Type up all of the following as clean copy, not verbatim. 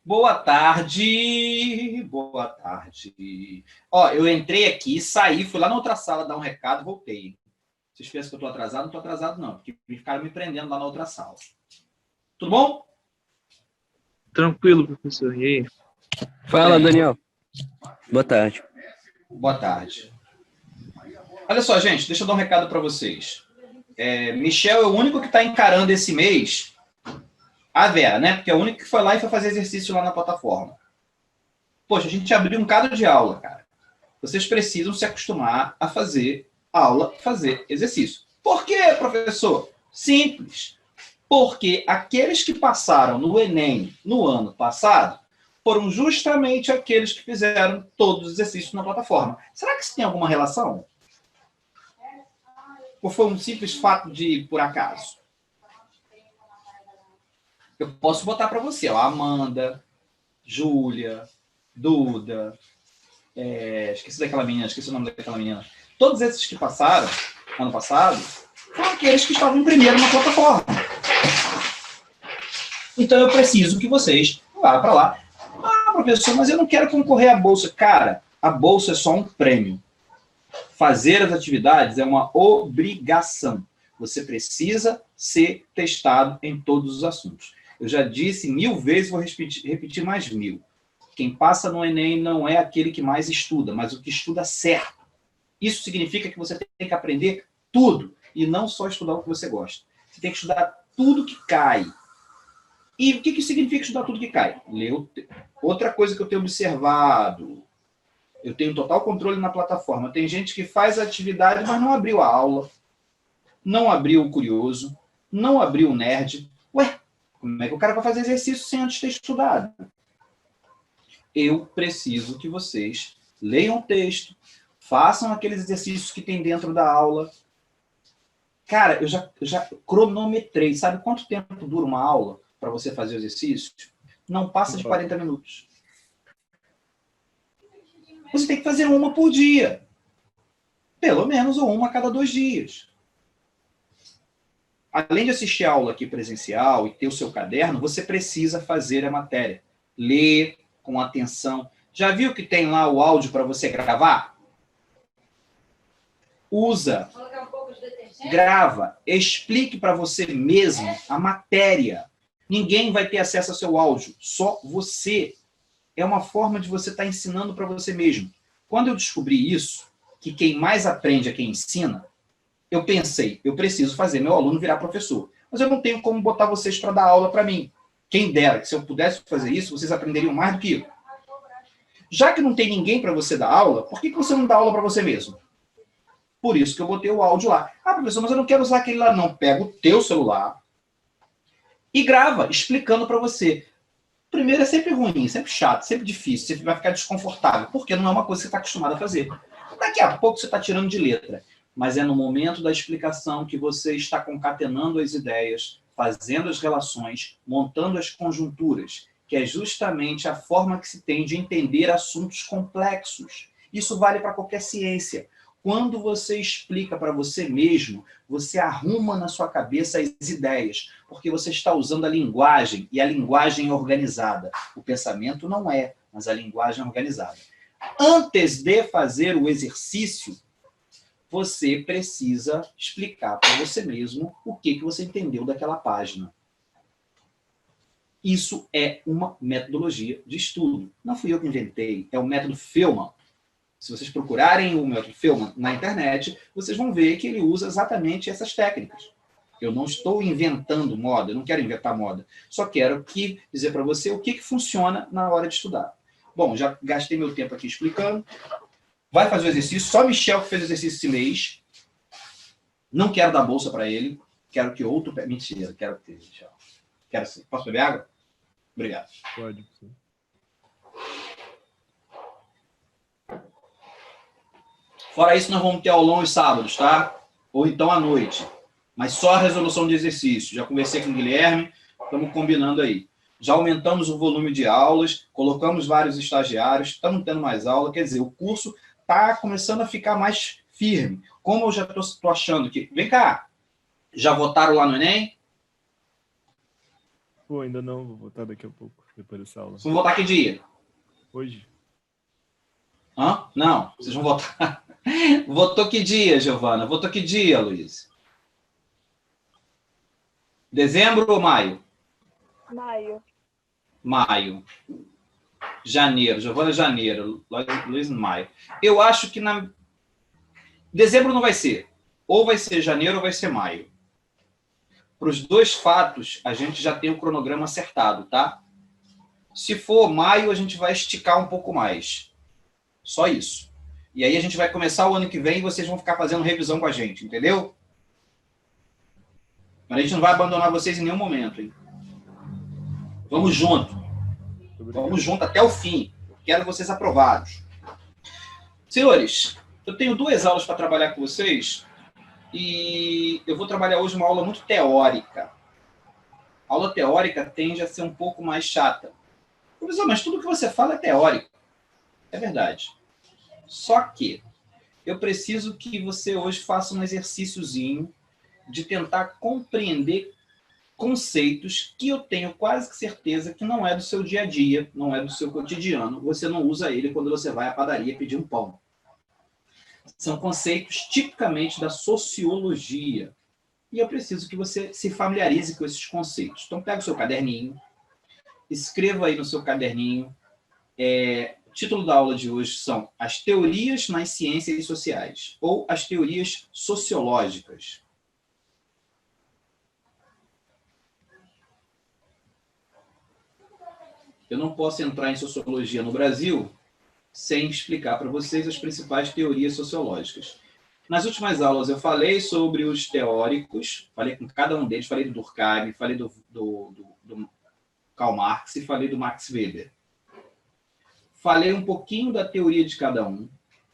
Boa tarde, boa tarde. Ó, eu entrei aqui, saí, fui lá na outra sala dar um recado, voltei. Vocês pensam que eu estou atrasado? Não estou atrasado, não, porque ficaram me prendendo lá na outra sala. Tudo bom? Tranquilo, professor. E aí? Fala, Daniel. Boa tarde. Boa tarde. Olha só, gente, deixa eu dar um recado para vocês. Michel é o único que está encarando esse mês a Vera, né? Porque é o único que foi lá e foi fazer exercício lá na plataforma. Poxa, a gente abriu um cadro de aula, cara. Vocês precisam se acostumar a fazer aula, fazer exercício. Por quê, professor? Simples. Porque aqueles que passaram no Enem no ano passado foram justamente aqueles que fizeram todos os exercícios na plataforma. Será que isso tem alguma relação? Ou foi um simples fato de por acaso? Eu posso botar para você, ó, Amanda, Júlia, Duda, esqueci daquela menina, esqueci o nome daquela menina. Todos esses que passaram, ano passado, foram aqueles que estavam primeiro na plataforma. Então eu preciso que vocês vá para lá. Ah, professor, mas eu não quero concorrer à bolsa. Cara, a bolsa é só um prêmio. Fazer as atividades é uma obrigação. Você precisa ser testado em todos os assuntos. Eu já disse 1000 vezes, vou repetir mais 1000. Quem passa no Enem não é aquele que mais estuda, mas o que estuda certo. Isso significa que você tem que aprender tudo, e não só estudar o que você gosta. Você tem que estudar tudo que cai. E o que significa estudar tudo que cai? Outra coisa que eu tenho observado, eu tenho total controle na plataforma. Tem gente que faz a atividade, mas não abriu a aula, não abriu o curioso, não abriu o nerd. Ué, como é que o cara vai fazer exercício sem antes ter estudado? Eu preciso que vocês leiam o texto, façam aqueles exercícios que tem dentro da aula. Cara, eu já cronometrei. Sabe quanto tempo dura uma aula para você fazer o exercício? Não passa de 40 minutos. Você tem que fazer uma por dia. Pelo menos ou uma a cada 2 dias. Além de assistir a aula aqui presencial e ter o seu caderno, você precisa fazer a matéria. Ler com atenção. Já viu que tem lá o áudio para você gravar? Usa. Grava. Explique para você mesmo a matéria. Ninguém vai ter acesso ao seu áudio. Só você. É uma forma de você estar ensinando para você mesmo. Quando eu descobri isso, que quem mais aprende é quem ensina, eu pensei, eu preciso fazer meu aluno virar professor. Mas eu não tenho como botar vocês para dar aula para mim. Quem dera que se eu pudesse fazer isso, vocês aprenderiam mais do que eu. Já que não tem ninguém para você dar aula, por que você não dá aula para você mesmo? Por isso que eu botei o áudio lá. Ah, professor, mas eu não quero usar aquele lá. Não, pega o teu celular e grava, explicando para você. Primeiro é sempre ruim, sempre chato, sempre difícil, você vai ficar desconfortável, porque não é uma coisa que você está acostumado a fazer. Daqui a pouco você está tirando de letra, mas é no momento da explicação que você está concatenando as ideias, fazendo as relações, montando as conjunturas, que é justamente a forma que se tem de entender assuntos complexos. Isso vale para qualquer ciência. Quando você explica para você mesmo, você arruma na sua cabeça as ideias, porque você está usando a linguagem, e a linguagem é organizada. O pensamento não é, mas a linguagem é organizada. Antes de fazer o exercício, você precisa explicar para você mesmo o que você entendeu daquela página. Isso é uma metodologia de estudo. Não fui eu que inventei, é o método Feldman. Se vocês procurarem o método Feldman na internet, vocês vão ver que ele usa exatamente essas técnicas. Eu não estou inventando moda, eu não quero inventar moda. Só quero dizer para você o que funciona na hora de estudar. Bom, já gastei meu tempo aqui explicando. Vai fazer o exercício. Só Michel que fez o exercício esse mês. Não quero dar bolsa para ele. Quero que outro... Mentira, quero ter, Michel. Quero sim. Posso beber água? Obrigado. Pode, sim. Fora isso, nós vamos ter aulão aos sábados, tá? Ou então à noite. Mas só a resolução de exercício. Já conversei com o Guilherme, estamos combinando aí. Já aumentamos o volume de aulas, colocamos vários estagiários, estamos tendo mais aula. Quer dizer, o curso está começando a ficar mais firme. Como eu já estou achando que... Vem cá, já votaram lá no Enem? Pô, ainda não, vou voltar daqui a pouco, depois dessa aula. Vocês vão voltar que dia? Hoje? Hã? Não, vocês vão voltar. Votou que dia, Giovana? Votou que dia, Luiz? Dezembro ou maio? Maio. Maio. Janeiro. Giovana, janeiro. Luiz, maio. Eu acho que dezembro não vai ser. Ou vai ser janeiro ou vai ser maio. Para os dois fatos, a gente já tem o cronograma acertado, tá? Se for maio, a gente vai esticar um pouco mais. Só isso. E aí a gente vai começar o ano que vem e vocês vão ficar fazendo revisão com a gente, entendeu? Mas a gente não vai abandonar vocês em nenhum momento, hein? Vamos junto. Vamos junto até o fim. Quero vocês aprovados. Senhores, eu tenho 2 aulas para trabalhar com vocês e eu vou trabalhar hoje uma aula muito teórica. A aula teórica tende a ser um pouco mais chata. Professor, mas tudo que você fala é teórico. É verdade. Só que eu preciso que você hoje faça um exercíciozinho de tentar compreender conceitos que eu tenho quase que certeza que não é do seu dia a dia, não é do seu cotidiano. Você não usa ele quando você vai à padaria pedir um pão. São conceitos tipicamente da sociologia. E eu preciso que você se familiarize com esses conceitos. Então, pega o seu caderninho, escreva aí no seu caderninho. O título da aula de hoje são As Teorias nas Ciências Sociais, ou As Teorias Sociológicas. Eu não posso entrar em sociologia no Brasil sem explicar para vocês as principais teorias sociológicas. Nas últimas aulas eu falei sobre os teóricos, falei com cada um deles, falei do Durkheim, falei do Karl Marx e falei do Max Weber. Falei um pouquinho da teoria de cada um.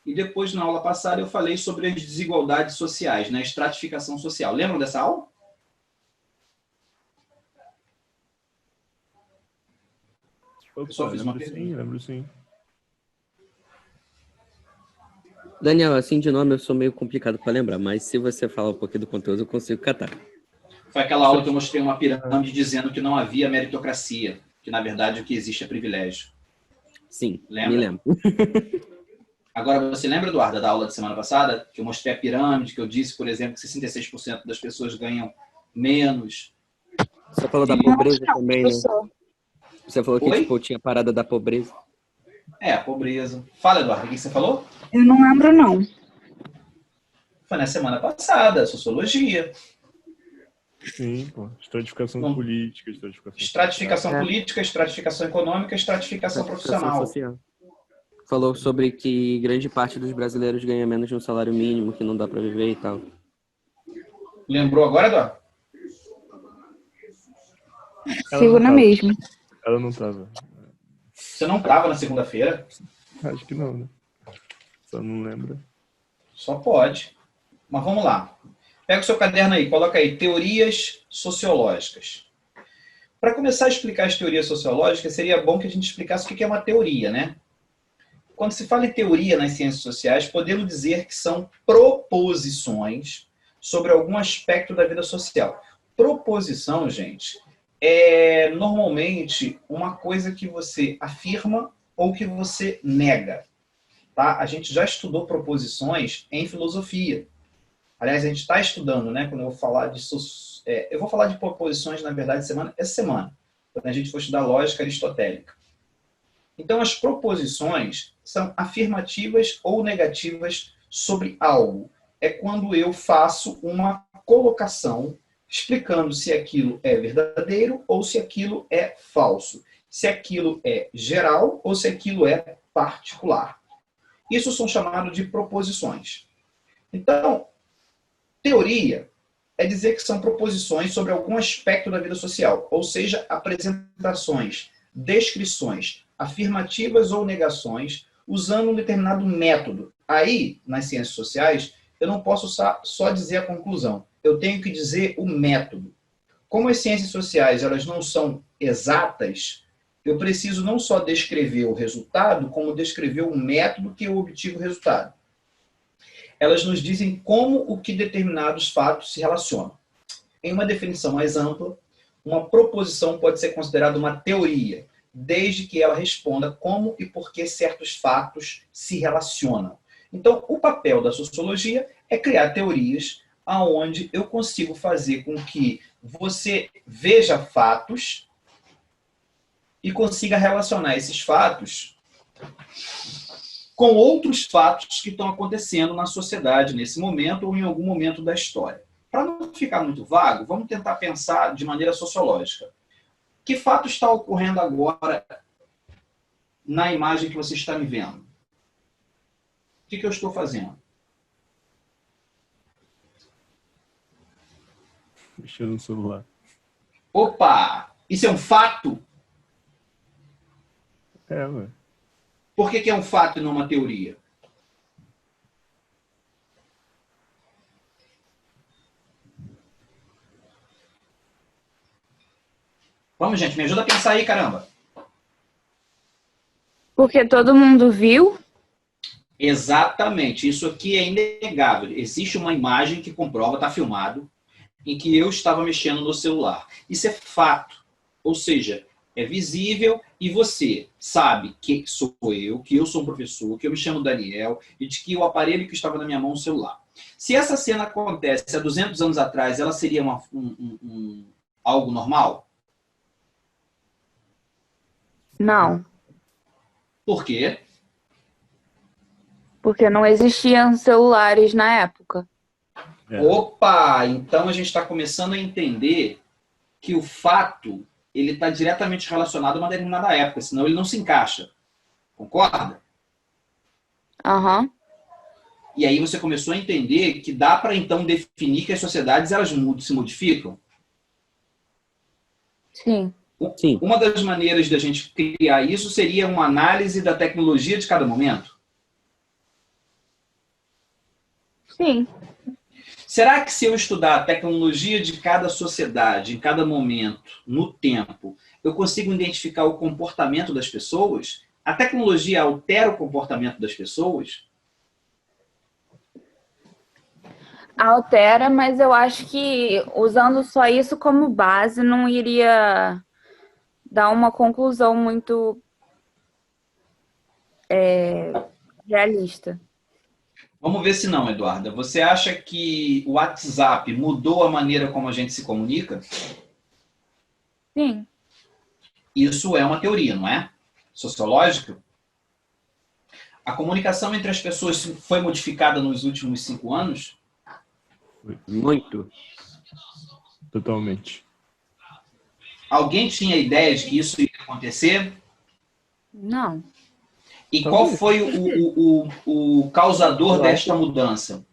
E depois, na aula passada, eu falei sobre as desigualdades sociais, né? A estratificação social. Lembram dessa aula? Opa, Só fiz uma lembro sim, pergunta. lembro sim. Daniel, assim de nome eu sou meio complicado para lembrar, mas se você falar um pouquinho do conteúdo, eu consigo catar. Foi aquela aula que eu mostrei uma pirâmide dizendo que não havia meritocracia, que, na verdade, o que existe é privilégio. Sim, Lembra? me lembro. Agora, você lembra, Eduardo, da aula da semana passada? Que eu mostrei a pirâmide, que eu disse, por exemplo, que 66% das pessoas ganham menos. Você falou da pobreza também, né? Professor. Você falou que Oi? tipo, tinha parada da pobreza. A pobreza. Fala, Eduardo, o que você falou? Eu não lembro, não. Foi na semana passada, sociologia. Sim, pô. Estratificação Bom. política, Estratificação política, estratificação econômica, estratificação profissional. Social. Falou sobre que grande parte dos brasileiros ganha menos de um salário mínimo, que não dá para viver e tal. Lembrou agora, Eduardo? Sigo na mesma. Ela não tava. Você não estava na segunda-feira? Acho que não, né? Só não lembra. Só pode. Mas vamos lá. Pega o seu caderno aí, coloca aí, teorias sociológicas. Para começar a explicar as teorias sociológicas, seria bom que a gente explicasse o que é uma teoria, né? Quando se fala em teoria nas ciências sociais, podemos dizer que são proposições sobre algum aspecto da vida social. Proposição, gente, é normalmente uma coisa que você afirma ou que você nega. Tá? A gente já estudou proposições em filosofia. Aliás, a gente está estudando, né? Quando eu vou falar de... eu vou falar de proposições, na verdade, essa semana. Quando a gente for estudar lógica aristotélica. Então, as proposições são afirmativas ou negativas sobre algo. É quando eu faço uma colocação explicando se aquilo é verdadeiro ou se aquilo é falso. Se aquilo é geral ou se aquilo é particular. Isso são chamados de proposições. Então, teoria é dizer que são proposições sobre algum aspecto da vida social, ou seja, apresentações, descrições, afirmativas ou negações, usando um determinado método. Aí, nas ciências sociais, eu não posso só dizer a conclusão. Eu tenho que dizer o método. Como as ciências sociais elas não são exatas, eu preciso não só descrever o resultado, como descrever o método que eu obtive o resultado. Elas nos dizem como o que determinados fatos se relacionam. Em uma definição mais ampla, uma proposição pode ser considerada uma teoria, desde que ela responda como e por que certos fatos se relacionam. Então, o papel da sociologia é criar teorias aonde eu consigo fazer com que você veja fatos e consiga relacionar esses fatos com outros fatos que estão acontecendo na sociedade nesse momento ou em algum momento da história. Para não ficar muito vago, vamos tentar pensar de maneira sociológica. Que fato está ocorrendo agora na imagem que você está me vendo? O que eu estou fazendo? Mexendo no celular. Opa! Isso é um fato? É, ué. Por que é um fato e não uma teoria? Vamos, gente, me ajuda a pensar aí, caramba. Porque todo mundo viu? Exatamente, isso aqui é inegável. Existe uma imagem que comprova, está filmado, em que eu estava mexendo no celular. Isso é fato. Ou seja, é visível e você sabe que sou eu, que eu sou um professor, que eu me chamo Daniel e de que o aparelho que estava na minha mão é um celular. Se essa cena acontece há 200 anos atrás, ela seria algo normal? Não. Por quê? Porque não existiam celulares na época. É. Opa! Então a gente está começando a entender que o fato ele está diretamente relacionado a uma determinada época, senão ele não se encaixa. Concorda? Aham. E aí você começou a entender que dá para então definir que as sociedades elas se modificam. Sim. Sim. Uma das maneiras da gente criar isso seria uma análise da tecnologia de cada momento. Sim. Será que se eu estudar a tecnologia de cada sociedade, em cada momento, no tempo, eu consigo identificar o comportamento das pessoas? A tecnologia altera o comportamento das pessoas? Altera, mas eu acho que usando só isso como base não iria dar uma conclusão muito realista. Vamos ver se não, Eduarda. Você acha que o WhatsApp mudou a maneira como a gente se comunica? Sim. Isso é uma teoria, não é? Sociológica? A comunicação entre as pessoas foi modificada nos últimos 5 anos? Muito. Totalmente. Alguém tinha ideia de que isso ia acontecer? Não. E qual foi o causador desta mudança?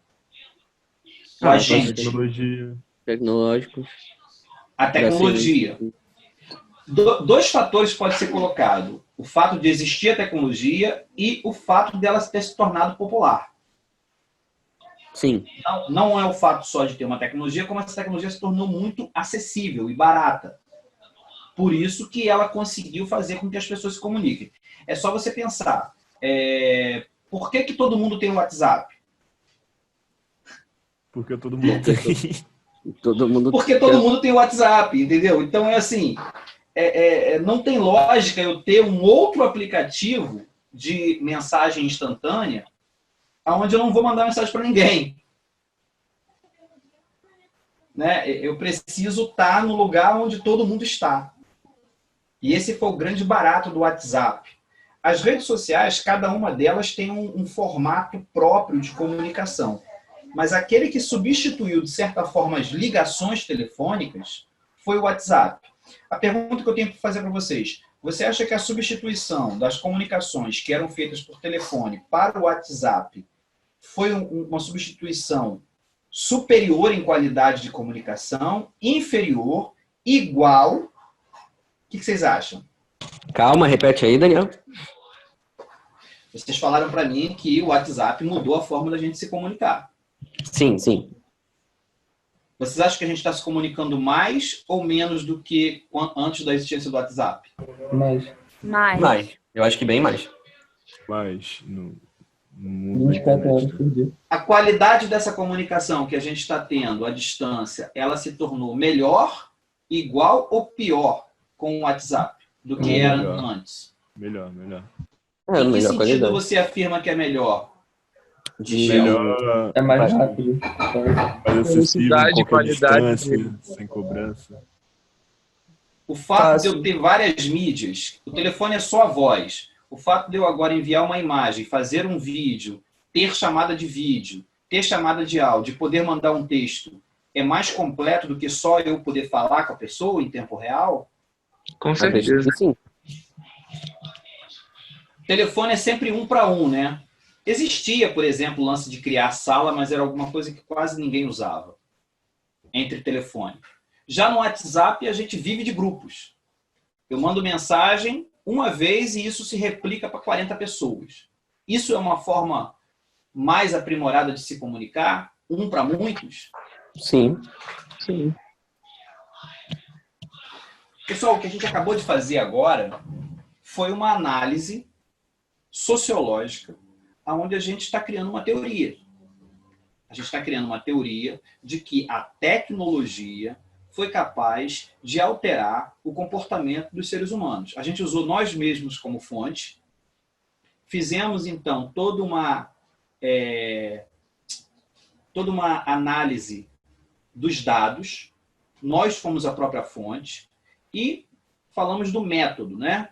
O agente. Tecnologia. Tecnológicos. A tecnologia. Dois fatores podem ser colocados. O fato de existir a tecnologia e o fato dela ter se tornado popular. Sim. Não é o fato só de ter uma tecnologia, como essa tecnologia se tornou muito acessível e barata. Por isso que ela conseguiu fazer com que as pessoas se comuniquem. É só você pensar. Por que todo mundo tem o WhatsApp? Porque todo mundo tem. Todo mundo. Porque todo mundo tem o WhatsApp, entendeu? Então é assim, não tem lógica eu ter um outro aplicativo de mensagem instantânea onde eu não vou mandar mensagem para ninguém. Né? Eu preciso estar no lugar onde todo mundo está. E esse foi o grande barato do WhatsApp. As redes sociais, cada uma delas tem um formato próprio de comunicação. Mas aquele que substituiu, de certa forma, as ligações telefônicas foi o WhatsApp. A pergunta que eu tenho para fazer para vocês: você acha que a substituição das comunicações que eram feitas por telefone para o WhatsApp foi uma substituição superior em qualidade de comunicação, inferior, igual? O que vocês acham? Calma, repete aí, Daniel. Vocês falaram para mim que o WhatsApp mudou a forma da gente se comunicar. Sim, sim. Vocês acham que a gente está se comunicando mais ou menos do que antes da existência do WhatsApp? Mais. Mais. Eu acho que bem mais. Mas no mundo 24 horas por dia. A qualidade dessa comunicação que a gente está tendo à distância, ela se tornou melhor igual ou pior com o WhatsApp do que era antes? Melhor. É, Em que melhor sentido qualidade. você afirma que é melhor? Melhor, É mais rápido. mais acessível em Velocidade, qualquer qualidade distância, sem cobrança. O fato de Fácil. eu ter várias mídias, o telefone é só a voz. O fato de eu agora enviar uma imagem, fazer um vídeo, ter chamada de vídeo, ter chamada de áudio, poder mandar um texto, é mais completo do que só eu poder falar com a pessoa em tempo real? Com Acredito certeza. que sim. O telefone é sempre 1 para 1, né? Existia, por exemplo, o lance de criar sala, mas era alguma coisa que quase ninguém usava entre telefone. Já no WhatsApp, a gente vive de grupos. Eu mando mensagem uma vez e isso se replica para 40 pessoas. Isso é uma forma mais aprimorada de se comunicar, um para muitos? Sim. Sim. Pessoal, o que a gente acabou de fazer agora foi uma análise sociológica, onde a gente está criando uma teoria. A gente está criando uma teoria de que a tecnologia foi capaz de alterar o comportamento dos seres humanos. A gente usou nós mesmos como fonte, fizemos, então, toda uma análise dos dados, nós fomos a própria fonte e falamos do método, né?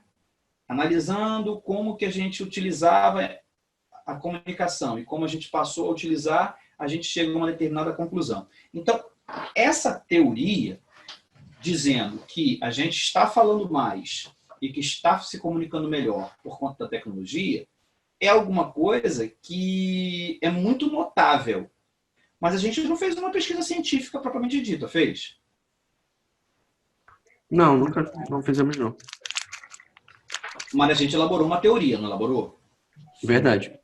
Analisando como que a gente utilizava a comunicação e como a gente passou a utilizar, a gente chega a uma determinada conclusão. Então, essa teoria, dizendo que a gente está falando mais e que está se comunicando melhor por conta da tecnologia, é alguma coisa que é muito notável. Mas a gente não fez uma pesquisa científica propriamente dita, fez? Não, não fizemos não. Mas a gente elaborou uma teoria, não elaborou? Verdade.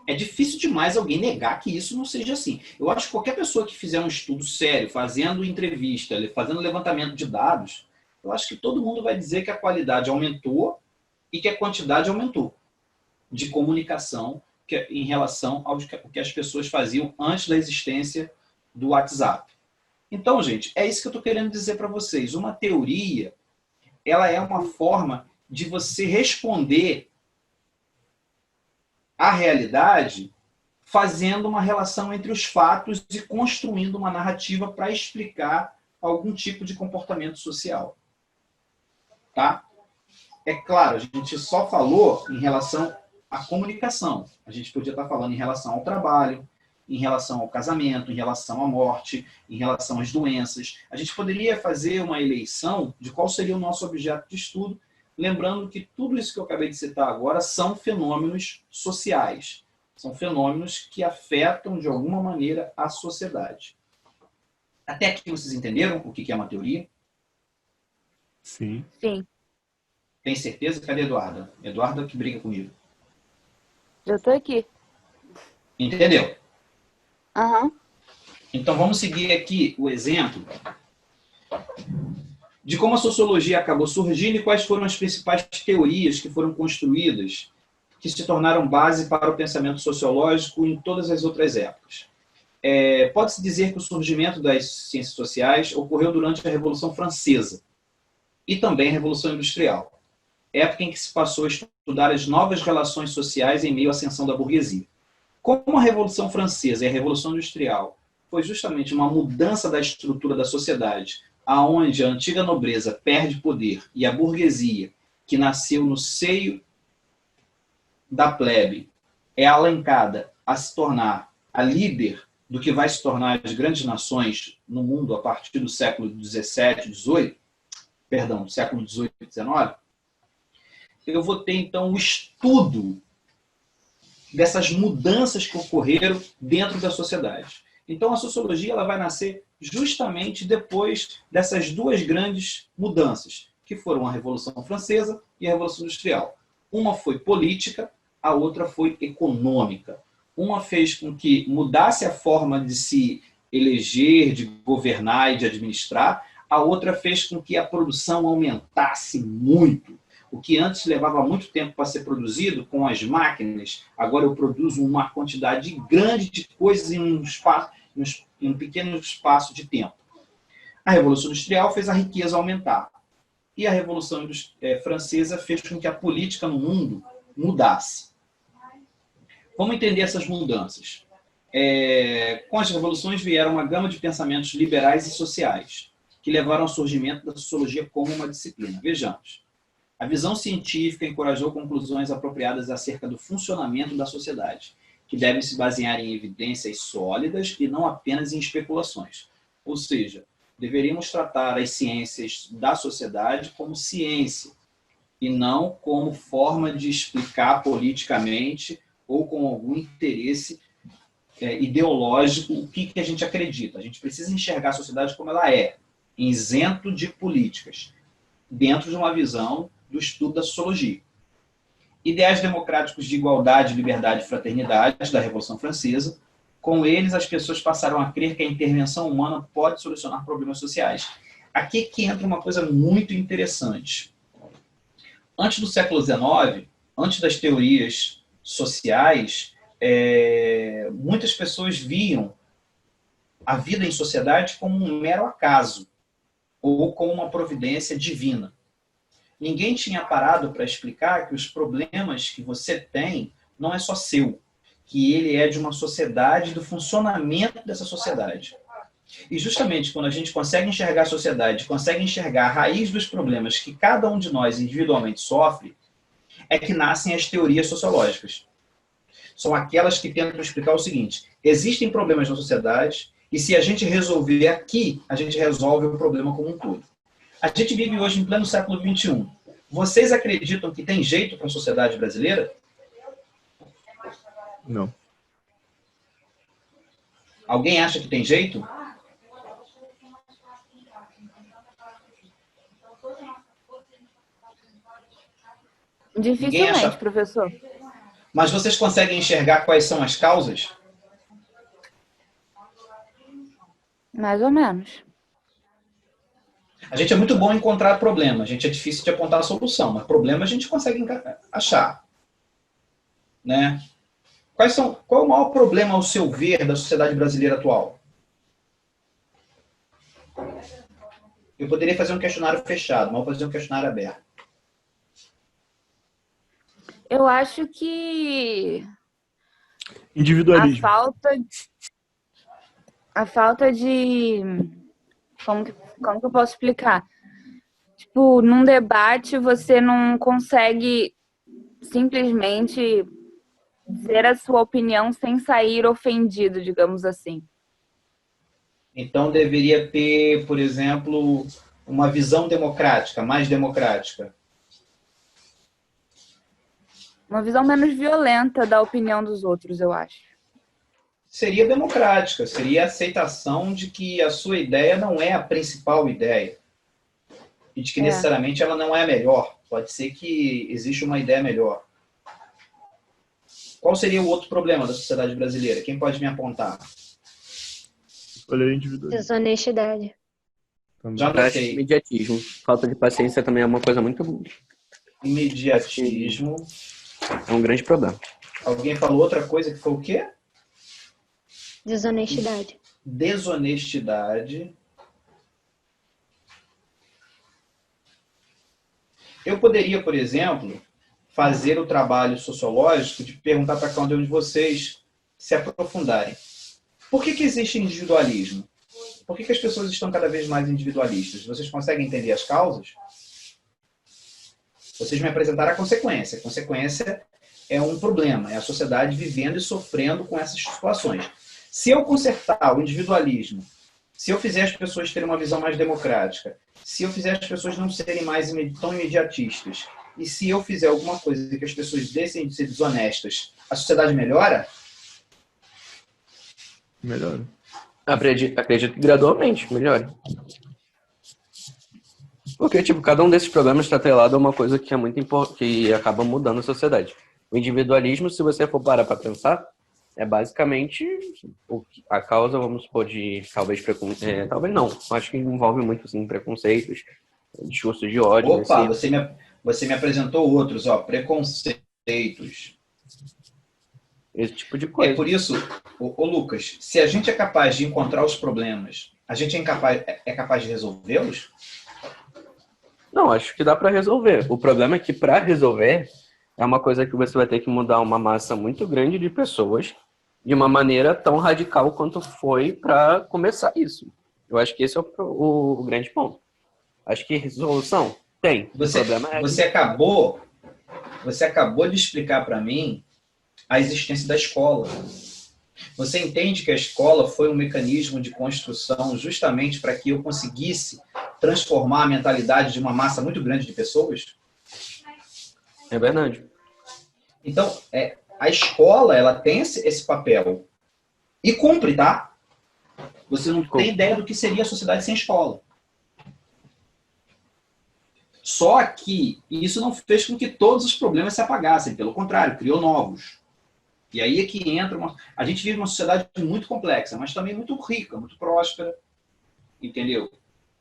É difícil demais alguém negar que isso não seja assim. Eu acho que qualquer pessoa que fizer um estudo sério, fazendo entrevista, fazendo levantamento de dados, eu acho que todo mundo vai dizer que a qualidade aumentou e que a quantidade aumentou de comunicação em relação ao que as pessoas faziam antes da existência do WhatsApp. Então, gente, é isso que eu estou querendo dizer para vocês. Uma teoria, ela é uma forma de você responder à realidade fazendo uma relação entre os fatos e construindo uma narrativa para explicar algum tipo de comportamento social. Tá? É claro, a gente só falou em relação à comunicação. A gente podia estar falando em relação ao trabalho, em relação ao casamento, em relação à morte, em relação às doenças. A gente poderia fazer uma eleição de qual seria o nosso objeto de estudo, lembrando que tudo isso que eu acabei de citar agora são fenômenos sociais. São fenômenos que afetam, de alguma maneira, a sociedade. Até aqui vocês entenderam o que é uma teoria? Sim. Sim. Tem certeza? Cadê a Eduarda? Eduarda que briga comigo. Já tô aqui. Entendeu? Aham. Então vamos seguir aqui o exemplo de como a sociologia acabou surgindo e quais foram as principais teorias que foram construídas, que se tornaram base para o pensamento sociológico em todas as outras épocas. Pode-se dizer que o surgimento das ciências sociais ocorreu durante a Revolução Francesa e também a Revolução Industrial, época em que se passou a estudar as novas relações sociais em meio à ascensão da burguesia. Como a Revolução Francesa e a Revolução Industrial foi justamente uma mudança da estrutura da sociedade, aonde a antiga nobreza perde poder e a burguesia, que nasceu no seio da plebe, é alavancada a se tornar a líder do que vai se tornar as grandes nações no mundo a partir do século XVII, XVIII, perdão, século XVIII e XIX, eu vou ter, então, o estudo dessas mudanças que ocorreram dentro da sociedade. Então, a sociologia ela vai nascer justamente depois dessas duas grandes mudanças, que foram a Revolução Francesa e a Revolução Industrial. Uma foi política, a outra foi econômica. Uma fez com que mudasse a forma de se eleger, de governar e de administrar, a outra fez com que a produção aumentasse muito. O que antes levava muito tempo para ser produzido com as máquinas, agora eu produzo uma quantidade grande de coisas em um pequeno espaço de tempo. A Revolução Industrial fez a riqueza aumentar. E a Revolução Francesa fez com que a política no mundo mudasse. Vamos entender essas mudanças. Com as revoluções vieram uma gama de pensamentos liberais e sociais, que levaram ao surgimento da sociologia como uma disciplina. Vejamos. A visão científica encorajou conclusões apropriadas acerca do funcionamento da sociedade, que devem se basear em evidências sólidas e não apenas em especulações. Ou seja, deveríamos tratar as ciências da sociedade como ciência, e não como forma de explicar politicamente ou com algum interesse ideológico o que a gente acredita. A gente precisa enxergar a sociedade como ela é, isento de políticas, dentro de uma visão do estudo da sociologia. Ideais democráticos de igualdade, liberdade e fraternidade da Revolução Francesa. Com eles, as pessoas passaram a crer que a intervenção humana pode solucionar problemas sociais. Aqui que entra uma coisa muito interessante. Antes do século XIX, antes das teorias sociais, muitas pessoas viam a vida em sociedade como um mero acaso ou como uma providência divina. Ninguém tinha parado para explicar que os problemas que você tem não é só seu, que ele é de uma sociedade, do funcionamento dessa sociedade. E justamente quando a gente consegue enxergar a sociedade, consegue enxergar a raiz dos problemas que cada um de nós individualmente sofre, é que nascem as teorias sociológicas. São aquelas que tentam explicar o seguinte: existem problemas na sociedade e se a gente resolver aqui, a gente resolve o problema como um todo. A gente vive hoje em pleno século XXI. Vocês acreditam que tem jeito para a sociedade brasileira? Não. Alguém acha que tem jeito? Dificilmente, professor. Mas vocês conseguem enxergar quais são as causas? Mais ou menos. A gente é muito bom em encontrar problema, a gente é difícil de apontar a solução, mas problema a gente consegue achar. Né? Qual é o maior problema, ao seu ver, da sociedade brasileira atual? Eu poderia fazer um questionário fechado, mas vou fazer um questionário aberto. Eu acho que Individualismo. a falta de como que eu posso explicar? Tipo, num debate você não consegue simplesmente dizer a sua opinião sem sair ofendido, digamos assim. Então deveria ter, por exemplo, uma visão democrática, mais democrática. Uma visão menos violenta da opinião dos outros, eu acho. Seria democrática, seria a aceitação de que a sua ideia não é a principal ideia. E de que necessariamente ela não é a melhor. Pode ser que exista uma ideia melhor. Qual seria o outro problema da sociedade brasileira? Quem pode me apontar? Olha, individualismo. Desonestidade. Já anotei. Imediatismo. Falta de paciência também é uma coisa muito... Imediatismo. É um grande problema. Alguém falou outra coisa que foi o quê? Desonestidade. Desonestidade. Eu poderia, por exemplo, fazer o trabalho sociológico de perguntar para cada um de vocês se aprofundarem. Por que existe individualismo? Por que as pessoas estão cada vez mais individualistas? Vocês conseguem entender as causas? Vocês me apresentaram a consequência. A consequência é um problema, é a sociedade vivendo e sofrendo com essas situações. Se eu consertar o individualismo, se eu fizer as pessoas terem uma visão mais democrática, se eu fizer as pessoas não serem mais tão imediatistas, e se eu fizer alguma coisa que as pessoas deixem de ser desonestas, a sociedade melhora? Melhor. Acredito que gradualmente melhore. Porque, tipo, cada um desses problemas está atrelado a uma coisa que é muito importante, que acaba mudando a sociedade. O individualismo, se você for parar para pensar, é basicamente a causa, vamos supor, de talvez talvez não. Acho que envolve muito, sim, preconceitos, discursos de ódio. Opa, você me apresentou outros, preconceitos. Esse tipo de coisa. É por isso, ô Lucas, se a gente é capaz de encontrar os problemas A gente é capaz de resolvê-los? Não, acho que dá para resolver. O problema é que para resolver é uma coisa que você vai ter que mudar uma massa muito grande de pessoas de uma maneira tão radical quanto foi para começar isso. Eu acho que esse é o grande ponto. Acho que solução tem. O problema é você acabou de explicar para mim a existência da escola. Você entende que a escola foi um mecanismo de construção justamente para que eu conseguisse transformar a mentalidade de uma massa muito grande de pessoas? É verdade. Então, a escola, ela tem esse papel. E cumpre, tá? Você não tem ideia do que seria a sociedade sem escola. Só que isso não fez com que todos os problemas se apagassem. Pelo contrário, criou novos. E aí é que entra a gente vive uma sociedade muito complexa, mas também muito rica, muito próspera. Entendeu?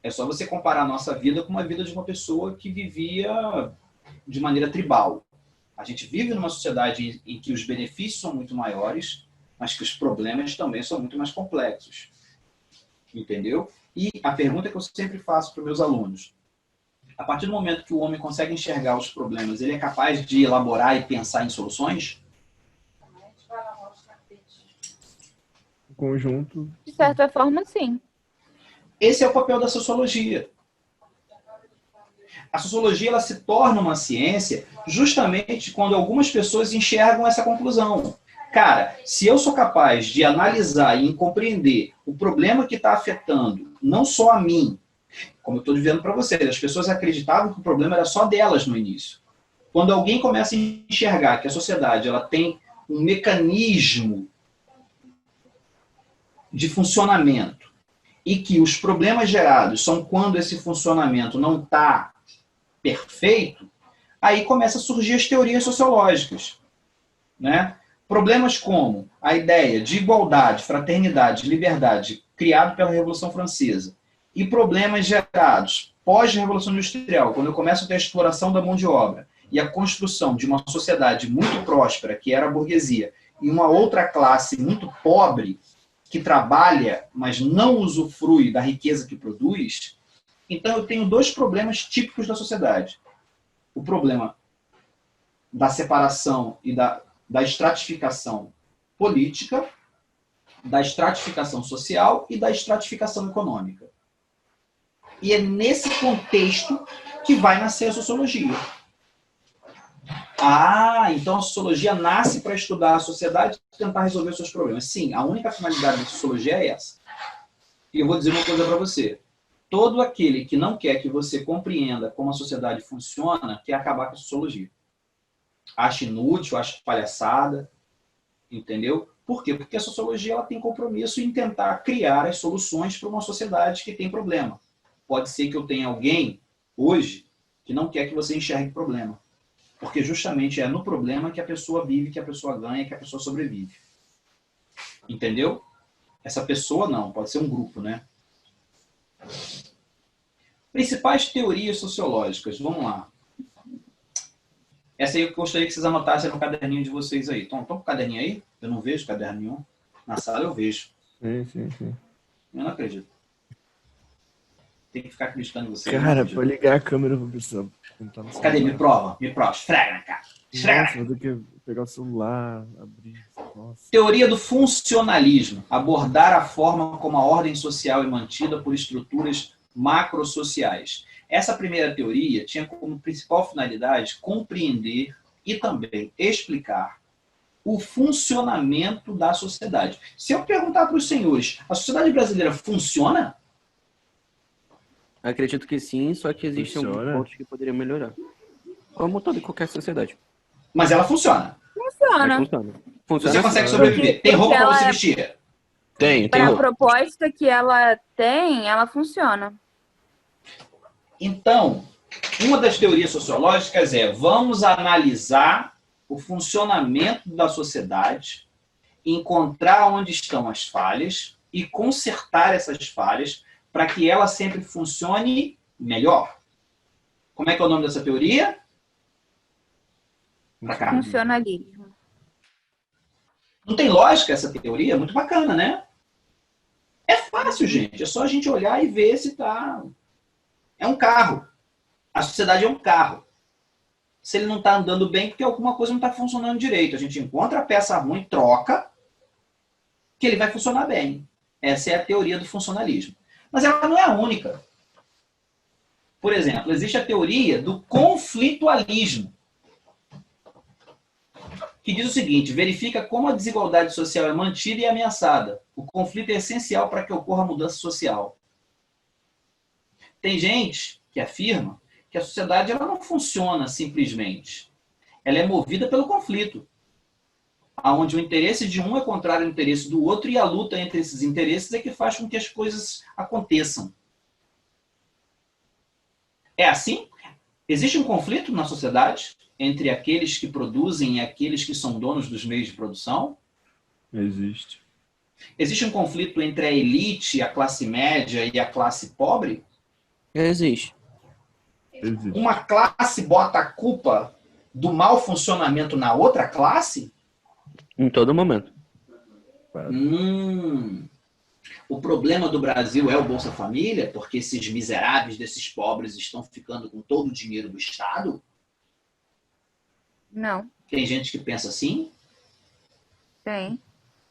É só você comparar a nossa vida com a vida de uma pessoa que vivia de maneira tribal. A gente vive numa sociedade em que os benefícios são muito maiores, mas que os problemas também são muito mais complexos. Entendeu? E a pergunta que eu sempre faço para os meus alunos: a partir do momento que o homem consegue enxergar os problemas, ele é capaz de elaborar e pensar em soluções? Conjunto. De certa forma, sim. Esse é o papel da sociologia. A sociologia, ela se torna uma ciência justamente quando algumas pessoas enxergam essa conclusão. Cara, se eu sou capaz de analisar e compreender o problema que está afetando não só a mim, como eu estou dizendo para vocês, as pessoas acreditavam que o problema era só delas no início. Quando alguém começa a enxergar que a sociedade ela tem um mecanismo de funcionamento e que os problemas gerados são quando esse funcionamento não está perfeito, aí começa a surgir as teorias sociológicas, né? Problemas como a ideia de igualdade, fraternidade, liberdade, criado pela Revolução Francesa, e problemas gerados pós-Revolução Industrial, quando eu começo a ter a exploração da mão de obra e a construção de uma sociedade muito próspera, que era a burguesia, e uma outra classe muito pobre, que trabalha, mas não usufrui da riqueza que produz, então eu tenho dois problemas típicos da sociedade. O problema da separação e da estratificação política, da estratificação social e da estratificação econômica. E é nesse contexto que vai nascer a sociologia. Ah, então a sociologia nasce para estudar a sociedade e tentar resolver os seus problemas. Sim, a única finalidade da sociologia é essa. E eu vou dizer uma coisa para você. Todo aquele que não quer que você compreenda como a sociedade funciona, quer acabar com a sociologia. Acha inútil, acha palhaçada, entendeu? Por quê? Porque a sociologia ela tem compromisso em tentar criar as soluções para uma sociedade que tem problema. Pode ser que eu tenha alguém, hoje, que não quer que você enxergue problema. Porque justamente é no problema que a pessoa vive, que a pessoa ganha, que a pessoa sobrevive. Entendeu? Essa pessoa não, pode ser um grupo, né? Principais teorias sociológicas, vamos lá. Essa aí eu gostaria que vocês anotassem no caderninho de vocês aí. Estão com o caderninho aí? Eu não vejo caderno nenhum. Na sala eu vejo. Sim. Eu não acredito. Tem que ficar acreditando em vocês. Cara, pra ligar a câmera eu vou precisar. Cadê? Me prova. Esfrega na cara. Nossa, vou ter que pegar o celular, abrir. Nossa. Teoria do funcionalismo. Abordar a forma como a ordem social é mantida por estruturas macrosociais. Essa primeira teoria tinha como principal finalidade compreender e também explicar o funcionamento da sociedade. Se eu perguntar para os senhores, a sociedade brasileira funciona? Acredito que sim, só que existem alguns pontos que poderiam melhorar. Como toda e qualquer sociedade. Mas ela funciona. Funciona. Funciona. Você consegue sobreviver. Tem roupa para você vestir? Tem Para a roupa. proposta que ela tem, ela funciona. Então, uma das teorias sociológicas é: vamos analisar o funcionamento da sociedade, encontrar onde estão as falhas e consertar essas falhas para que ela sempre funcione melhor. Como é que é o nome dessa teoria? Pra cá. Funcionalismo. Não tem lógica essa teoria? Muito bacana, né? É fácil, gente. É só a gente olhar e ver se tá... É um carro. A sociedade é um carro. Se ele não está andando bem, porque alguma coisa não está funcionando direito. A gente encontra a peça ruim, troca, que ele vai funcionar bem. Essa é a teoria do funcionalismo. Mas ela não é a única. Por exemplo, existe a teoria do conflitualismo, que diz o seguinte: verifica como a desigualdade social é mantida e ameaçada. O conflito é essencial para que ocorra a mudança social. Tem gente que afirma que a sociedade ela não funciona simplesmente. Ela é movida pelo conflito, onde o interesse de um é contrário ao interesse do outro e a luta entre esses interesses é que faz com que as coisas aconteçam. É assim? Existe um conflito na sociedade entre aqueles que produzem e aqueles que são donos dos meios de produção? Existe. Existe um conflito entre a elite, a classe média e a classe pobre? Existe. Existe. Uma classe bota a culpa do mau funcionamento na outra classe? Em todo momento. O problema do Brasil é o Bolsa Família, porque esses miseráveis desses pobres estão ficando com todo o dinheiro do Estado? Não, Tem gente que pensa assim? tem.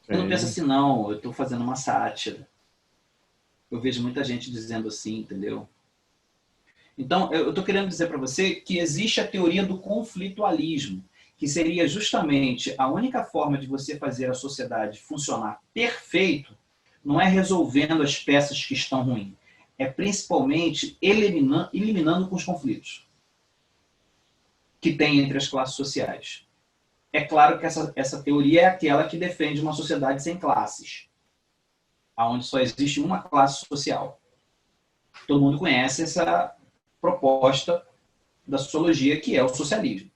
Eu não penso assim, não. Eu estou fazendo uma sátira. Eu vejo muita gente dizendo assim, entendeu? Então, eu estou querendo dizer para você que existe a teoria do conflitualismo, que seria justamente a única forma de você fazer a sociedade funcionar perfeito, não é resolvendo as peças que estão ruins, é principalmente eliminando com os conflitos que tem entre as classes sociais. É claro que essa teoria é aquela que defende uma sociedade sem classes, onde só existe uma classe social. Todo mundo conhece essa proposta da sociologia, que é o socialismo.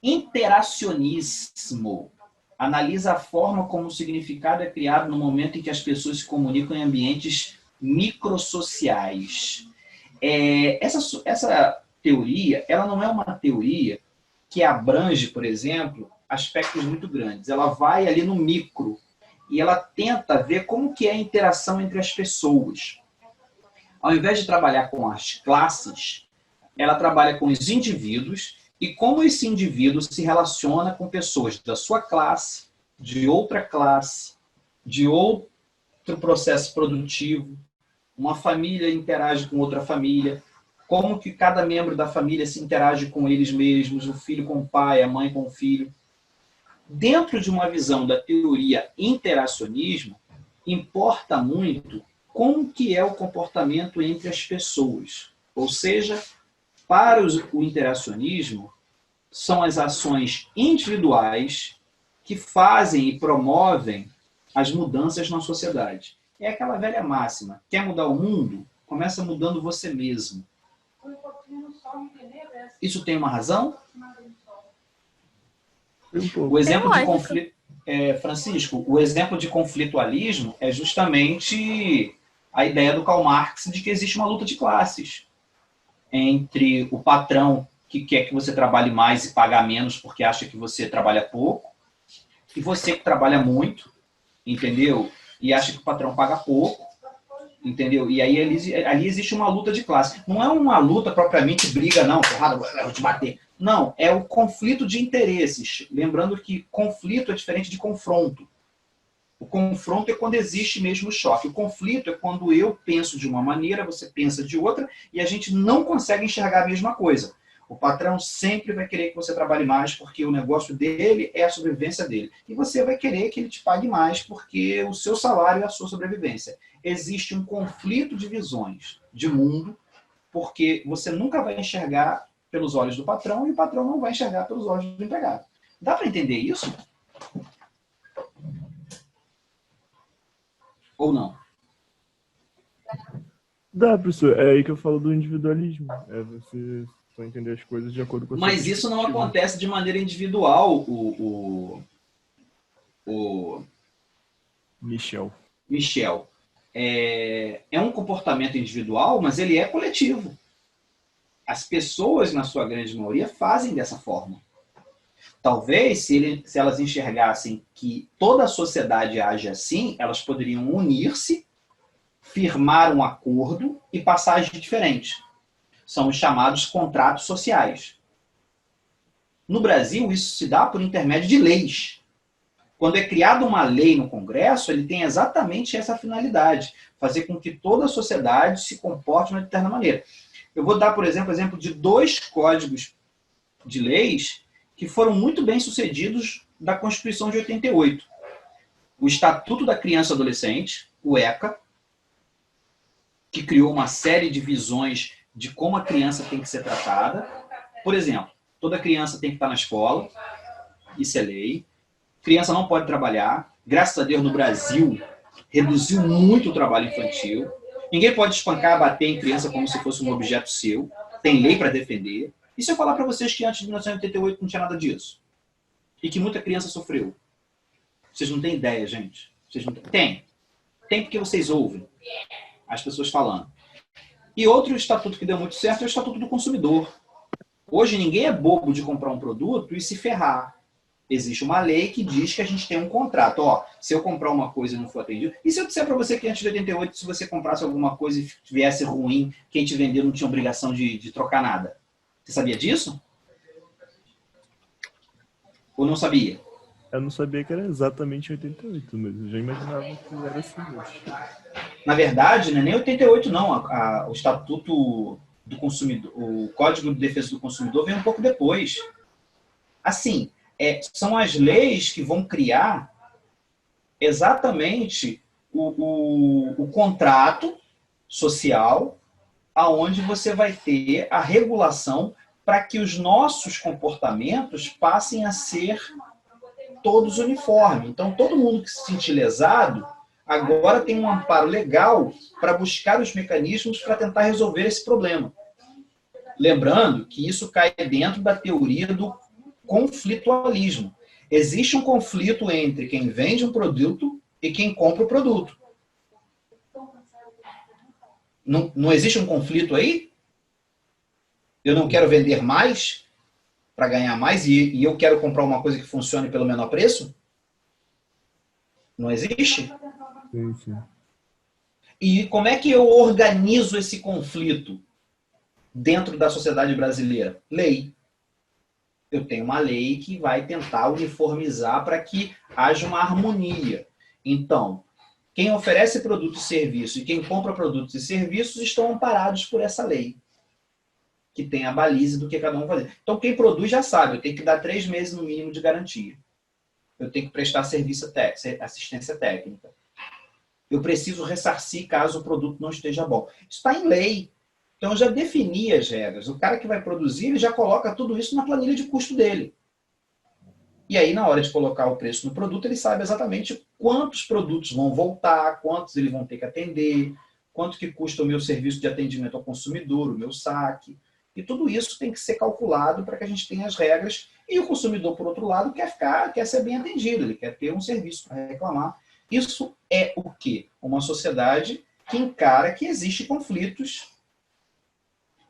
Interacionismo analisa a forma como o significado é criado no momento em que as pessoas se comunicam em ambientes microsociais. Essa teoria, ela não é uma teoria que abrange, por exemplo, aspectos muito grandes. Ela vai ali no micro e ela tenta ver como que é a interação entre as pessoas. Ao invés de trabalhar com as classes, ela trabalha com os indivíduos e como esse indivíduo se relaciona com pessoas da sua classe, de outra classe, de outro processo produtivo. Uma família interage com outra família. Como que cada membro da família se interage com eles mesmos, o filho com o pai, a mãe com o filho. Dentro de uma visão da teoria interacionismo, importa muito como que é o comportamento entre as pessoas. Ou seja, para o interacionismo, são as ações individuais que fazem e promovem as mudanças na sociedade. É aquela velha máxima: quer mudar o mundo? Começa mudando você mesmo. Isso tem uma razão? Um pouco. O exemplo de conflito, Francisco, o exemplo de conflitualismo é justamente a ideia do Karl Marx de que existe uma luta de classes entre o patrão que quer que você trabalhe mais e pagar menos porque acha que você trabalha pouco, e você que trabalha muito, entendeu? E acha que o patrão paga pouco, entendeu? E aí ali existe uma luta de classe. Não é uma luta propriamente briga, não, porrada, eu vou te bater. Não, é o conflito de interesses. Lembrando que conflito é diferente de confronto. O confronto é quando existe mesmo o choque. O conflito é quando eu penso de uma maneira, você pensa de outra, e a gente não consegue enxergar a mesma coisa. O patrão sempre vai querer que você trabalhe mais porque o negócio dele é a sobrevivência dele. E você vai querer que ele te pague mais porque o seu salário é a sua sobrevivência. Existe um conflito de visões de mundo porque você nunca vai enxergar pelos olhos do patrão e o patrão não vai enxergar pelos olhos do empregado. Dá para entender isso? Ou não? Dá, professor. É aí que eu falo do individualismo. É você só entender as coisas de acordo com a sua Mas isso não perspectiva. acontece de maneira individual, Michel. É um comportamento individual, mas ele é coletivo. As pessoas, na sua grande maioria, fazem dessa forma. Talvez, se elas enxergassem que toda a sociedade age assim, elas poderiam unir-se firmar um acordo e passagem diferente. São os chamados contratos sociais. No Brasil, isso se dá por intermédio de leis. Quando é criada uma lei no Congresso, ele tem exatamente essa finalidade, fazer com que toda a sociedade se comporte de uma determinada maneira. Eu vou dar, por exemplo de 2 códigos de leis que foram muito bem sucedidos da Constituição de 88. O Estatuto da Criança e Adolescente, o ECA, que criou uma série de visões de como a criança tem que ser tratada. Por exemplo, toda criança tem que estar na escola, isso é lei. Criança não pode trabalhar. Graças a Deus, no Brasil, reduziu muito o trabalho infantil. Ninguém pode espancar, bater em criança como se fosse um objeto seu. Tem lei para defender. E se eu falar para vocês que antes de 1988 não tinha nada disso? E que muita criança sofreu? Vocês não têm ideia, gente. Vocês não têm. Tem porque vocês ouvem as pessoas falando. E outro estatuto que deu muito certo é o Estatuto do Consumidor. Hoje ninguém é bobo de comprar um produto e se ferrar. Existe uma lei que diz que a gente tem um contrato. Ó, se eu comprar uma coisa e não for atendido... E se eu disser para você que antes de 88, se você comprasse alguma coisa e viesse ruim, quem te vendeu não tinha obrigação de trocar nada? Você sabia disso? Ou não sabia? Eu não sabia que era exatamente 88, mas eu já imaginava que era assim. Na verdade, não é nem 88 não. O Estatuto do Consumidor, o Código de Defesa do Consumidor vem um pouco depois. Assim, são as leis que vão criar exatamente o contrato social aonde você vai ter a regulação para que os nossos comportamentos passem a ser todos uniformes. Então, todo mundo que se sentir lesado agora tem um amparo legal para buscar os mecanismos para tentar resolver esse problema. Lembrando que isso cai dentro da teoria do conflitualismo. Existe um conflito entre quem vende um produto e quem compra o produto. Não existe um conflito aí? Eu não quero vender mais para ganhar mais e eu quero comprar uma coisa que funcione pelo menor preço? Não existe? Sim, sim. E como é que eu organizo esse conflito dentro da sociedade brasileira? Lei. Eu tenho uma lei que vai tentar uniformizar para que haja uma harmonia. Então, quem oferece produtos e serviços e quem compra produtos e serviços estão amparados por essa lei, que tem a baliza do que cada um fazer. Então, quem produz já sabe, eu tenho que dar 3 meses no mínimo de garantia. Eu tenho que prestar assistência técnica. Eu preciso ressarcir caso o produto não esteja bom. Isso está em lei. Então, eu já defini as regras. O cara que vai produzir, ele já coloca tudo isso na planilha de custo dele. E aí, na hora de colocar o preço no produto, ele sabe exatamente quantos produtos vão voltar, quantos eles vão ter que atender, quanto que custa o meu serviço de atendimento ao consumidor, o meu saque. E tudo isso tem que ser calculado para que a gente tenha as regras. E o consumidor, por outro lado, quer ser bem atendido, ele quer ter um serviço para reclamar. Isso é o quê? Uma sociedade que encara que existem conflitos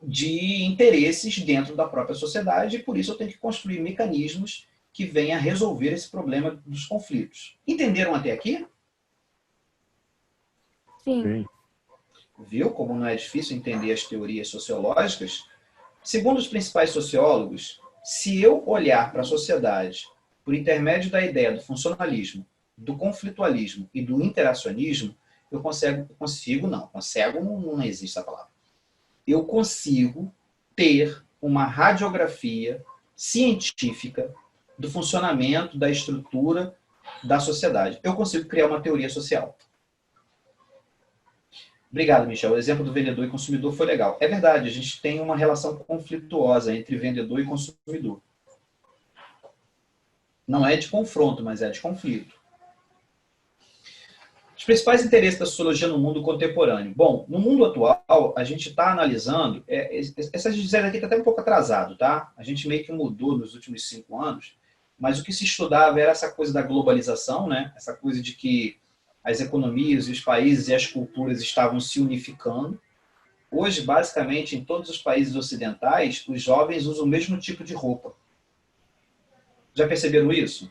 de interesses dentro da própria sociedade e por isso eu tenho que construir mecanismos que venham a resolver esse problema dos conflitos. Entenderam até aqui? Sim. Viu como não é difícil entender as teorias sociológicas? Segundo os principais sociólogos, se eu olhar para a sociedade por intermédio da ideia do funcionalismo, do conflitualismo e do interacionismo, não existe essa palavra. Eu consigo ter uma radiografia científica do funcionamento, da estrutura da sociedade. Eu consigo criar uma teoria social. Obrigado, Michel. O exemplo do vendedor e consumidor foi legal. É verdade, a gente tem uma relação conflituosa entre vendedor e consumidor. Não é de confronto, mas é de conflito. Os principais interesses da sociologia no mundo contemporâneo. Bom, no mundo atual, a gente está analisando... Essa dizer aqui está até um pouco atrasado, tá? A gente meio que mudou nos últimos 5 anos, mas o que se estudava era essa coisa da globalização, né? Essa coisa de que as economias, os países e as culturas estavam se unificando. Hoje, basicamente, em todos os países ocidentais, os jovens usam o mesmo tipo de roupa. Já perceberam isso?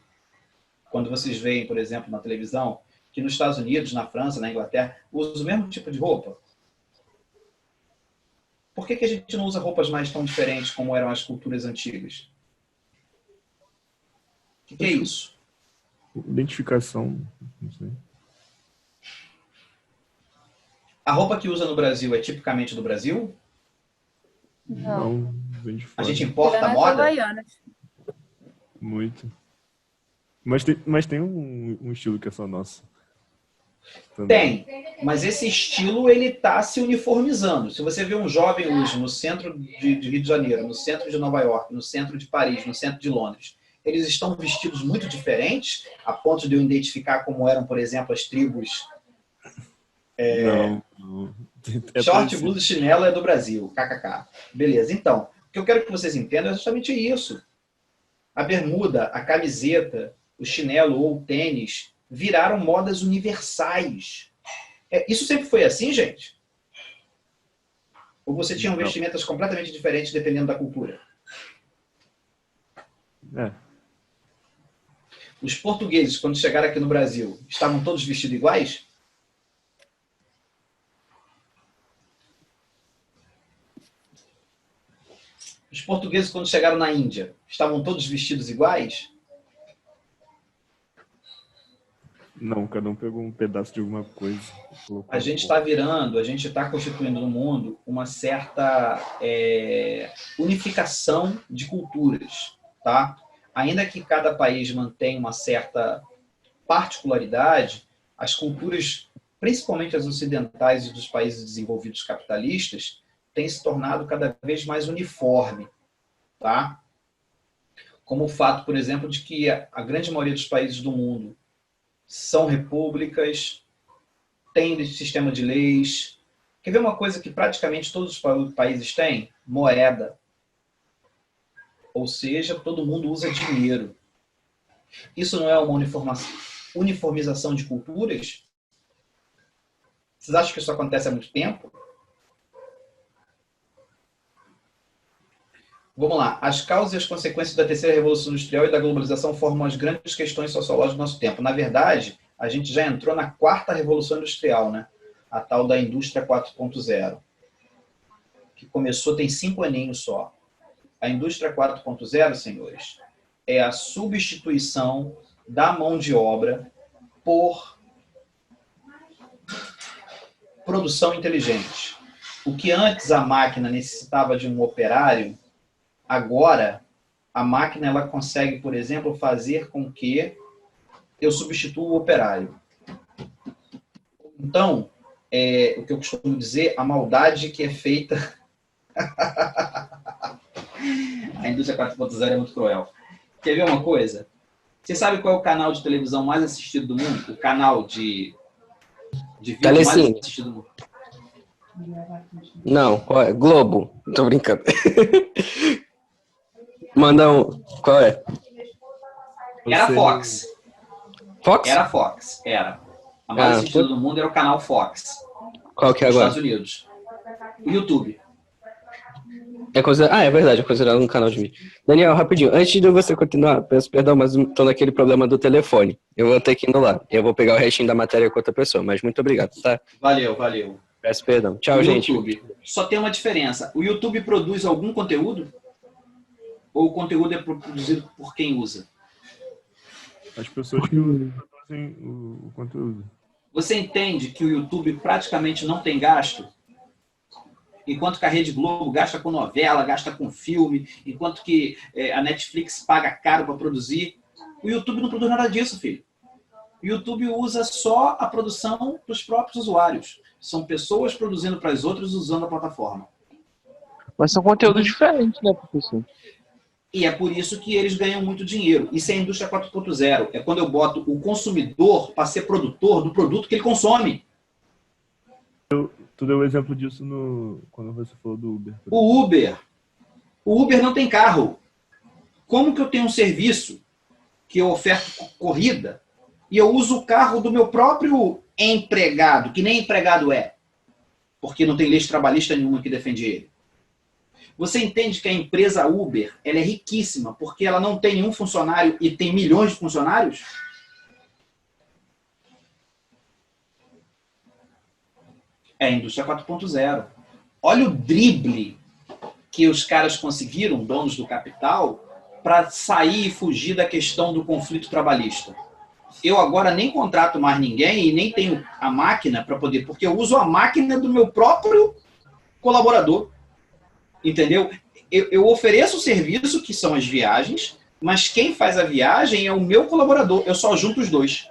Quando vocês veem, por exemplo, na televisão, que nos Estados Unidos, na França, na Inglaterra, usam o mesmo tipo de roupa? Por que a gente não usa roupas mais tão diferentes como eram as culturas antigas? O que é isso? Identificação, não sei. A roupa que usa no Brasil é tipicamente do Brasil? Não, vem de A fora. gente importa Tirando as moda? havaianas. Muito. Mas tem um estilo que é só nosso. Tem, mas esse estilo ele está se uniformizando. Se você vê um jovem hoje no centro de Rio de Janeiro, no centro de Nova York, no centro de Paris, no centro de Londres, eles estão vestidos muito diferentes, a ponto de eu identificar como eram, por exemplo, as tribos. Não. Short, parecido. blusa e chinelo é do Brasil, kkk. Beleza, então, o que eu quero que vocês entendam é justamente isso. A bermuda, a camiseta, o chinelo ou o tênis viraram modas universais. Isso sempre foi assim, gente? Ou você tinha vestimentas completamente diferentes dependendo da cultura? Os portugueses, quando chegaram aqui no Brasil, estavam todos vestidos iguais? Os portugueses, quando chegaram na Índia, estavam todos vestidos iguais? Não, cada um pegou um pedaço de alguma coisa. A gente está virando, a gente está constituindo no mundo uma certa unificação de culturas, tá? Ainda que cada país mantenha uma certa particularidade, as culturas, principalmente as ocidentais e dos países desenvolvidos capitalistas, têm se tornado cada vez mais uniforme, tá? Como o fato, por exemplo, de que a grande maioria dos países do mundo são repúblicas, têm sistema de leis. Quer ver uma coisa que praticamente todos os países têm? Moeda. Ou seja, todo mundo usa dinheiro. Isso não é uma uniformização de culturas? Vocês acham que isso acontece há muito tempo? Vamos lá. As causas e as consequências da terceira revolução industrial e da globalização formam as grandes questões sociológicas do nosso tempo. Na verdade, a gente já entrou na quarta revolução industrial, né? A tal da indústria 4.0, que começou tem 5 aninhos só. A indústria 4.0, senhores, é a substituição da mão de obra por produção inteligente. O que antes a máquina necessitava de um operário, agora a máquina ela consegue, por exemplo, fazer com que eu substitua o operário. Então, o que eu costumo dizer, a maldade que é feita... A indústria 4.0 é muito cruel. Quer ver uma coisa? Você sabe qual é o canal de televisão mais assistido do mundo? O canal de vídeo mais assistido do mundo? Não, qual é? Globo. Tô brincando. Manda um. Qual é? Era Fox. Fox? Era Fox, era. A mais assistida do mundo era o canal Fox. Qual que é nos agora? Estados Unidos. O YouTube. É verdade, é considerado um canal de vídeo. Daniel, rapidinho, antes de você continuar, peço perdão, mas tô naquele problema do telefone. Eu vou ter que ir lá. Eu vou pegar o restinho da matéria com outra pessoa, mas muito obrigado, tá? Valeu, valeu. Peço perdão. Tchau, gente. YouTube. Só tem uma diferença. O YouTube produz algum conteúdo? Ou o conteúdo é produzido por quem usa? As pessoas que produzem o conteúdo. Você entende que o YouTube praticamente não tem gasto? Enquanto que a Rede Globo gasta com novela, gasta com filme, enquanto que a Netflix paga caro para produzir, o YouTube não produz nada disso, filho. O YouTube usa só a produção dos próprios usuários. São pessoas produzindo para as outras usando a plataforma. Mas são conteúdos diferentes, né, professor? E é por isso que eles ganham muito dinheiro. Isso é a indústria 4.0. É quando eu boto o consumidor para ser produtor do produto que ele consome. Tu deu um exemplo disso quando você falou do Uber. O Uber não tem carro. Como que eu tenho um serviço que eu oferto corrida e eu uso o carro do meu próprio empregado, que nem empregado é, porque não tem lei trabalhista nenhuma que defende ele? Você entende que a empresa Uber ela é riquíssima porque ela não tem nenhum funcionário e tem milhões de funcionários? É a indústria 4.0. Olha o drible que os caras conseguiram, donos do capital, para sair e fugir da questão do conflito trabalhista. Eu agora nem contrato mais ninguém e nem tenho a máquina para poder, porque eu uso a máquina do meu próprio colaborador. Entendeu? Eu ofereço o serviço, que são as viagens, mas quem faz a viagem é o meu colaborador. Eu só junto os dois.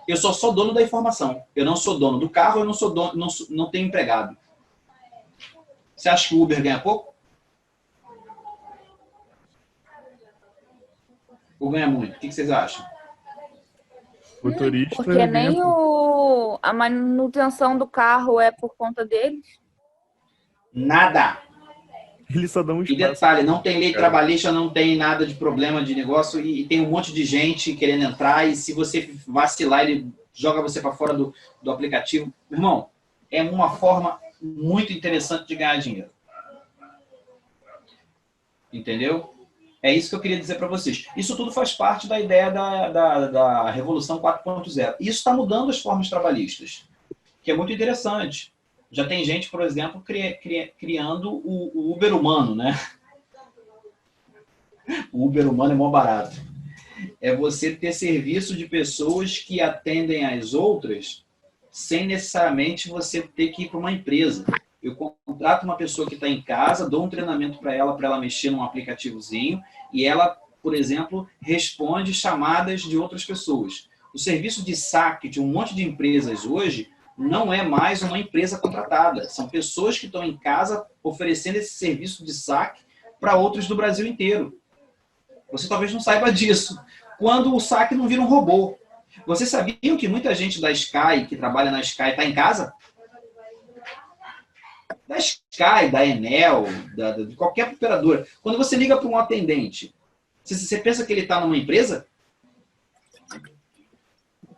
Eu só sou dono da informação. Eu não sou dono do carro, eu não sou dono, não tenho empregado. Você acha que o Uber ganha pouco? Ou ganha muito? O que vocês acham? Motorista. Porque nem a manutenção do carro é por conta deles. Nada. Ele só dá um E espaço. detalhe, não tem lei Cara. trabalhista, não tem nada de problema de negócio e tem um monte de gente querendo entrar e se você vacilar, ele joga você para fora do aplicativo. Irmão, é uma forma muito interessante de ganhar dinheiro. Entendeu? É isso que eu queria dizer para vocês. Isso tudo faz parte da ideia da Revolução 4.0. Isso está mudando as formas trabalhistas, que é muito interessante. Já tem gente, por exemplo, criando o Uber humano, né? O Uber humano é mó barato. É você ter serviço de pessoas que atendem as outras sem necessariamente você ter que ir para uma empresa. Eu contrato uma pessoa que está em casa, dou um treinamento para ela mexer num aplicativozinho e ela, por exemplo, responde chamadas de outras pessoas. O serviço de saque de um monte de empresas hoje não é mais uma empresa contratada. São pessoas que estão em casa oferecendo esse serviço de saque para outros do Brasil inteiro. Você talvez não saiba disso. Quando o saque não vira um robô. Vocês sabiam que muita gente da Sky, que trabalha na Sky, está em casa? Da Sky, da Enel, de qualquer operadora. Quando você liga para um atendente, você pensa que ele está numa empresa?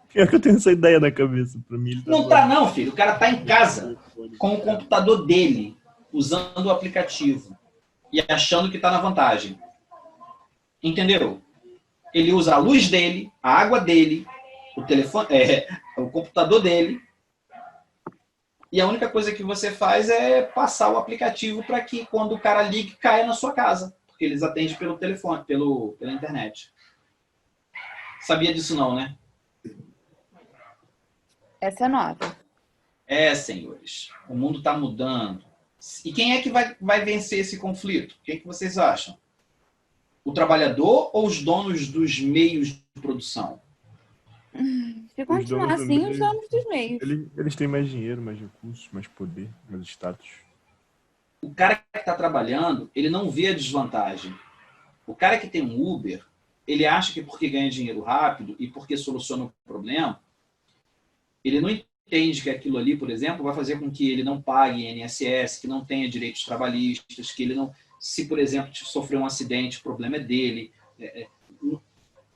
Pior que eu tenho essa ideia na cabeça. Pra mim, ele tá Não tá não, filho. O cara tá em casa com o computador dele, usando o aplicativo e achando que tá na vantagem. Entendeu? Ele usa a luz dele, a água dele, o telefone, o computador dele. E a única coisa que você faz é passar o aplicativo para que quando o cara ligue, caia na sua casa. Porque eles atendem pelo telefone, pela internet. Sabia disso não, né? Essa é nova. É, senhores. O mundo está mudando. E quem é que vai vencer esse conflito? O que é que vocês acham? O trabalhador ou os donos dos meios de produção? Se continuar donos do assim, meio. os donos dos meios. Eles têm mais dinheiro, mais recursos, mais poder, mais status. O cara que está trabalhando, ele não vê a desvantagem. O cara que tem um Uber, ele acha que porque ganha dinheiro rápido e porque soluciona o problema, ele não entende que aquilo ali, por exemplo, vai fazer com que ele não pague INSS, que não tenha direitos trabalhistas, que ele não... Se, por exemplo, sofrer um acidente, o problema é dele.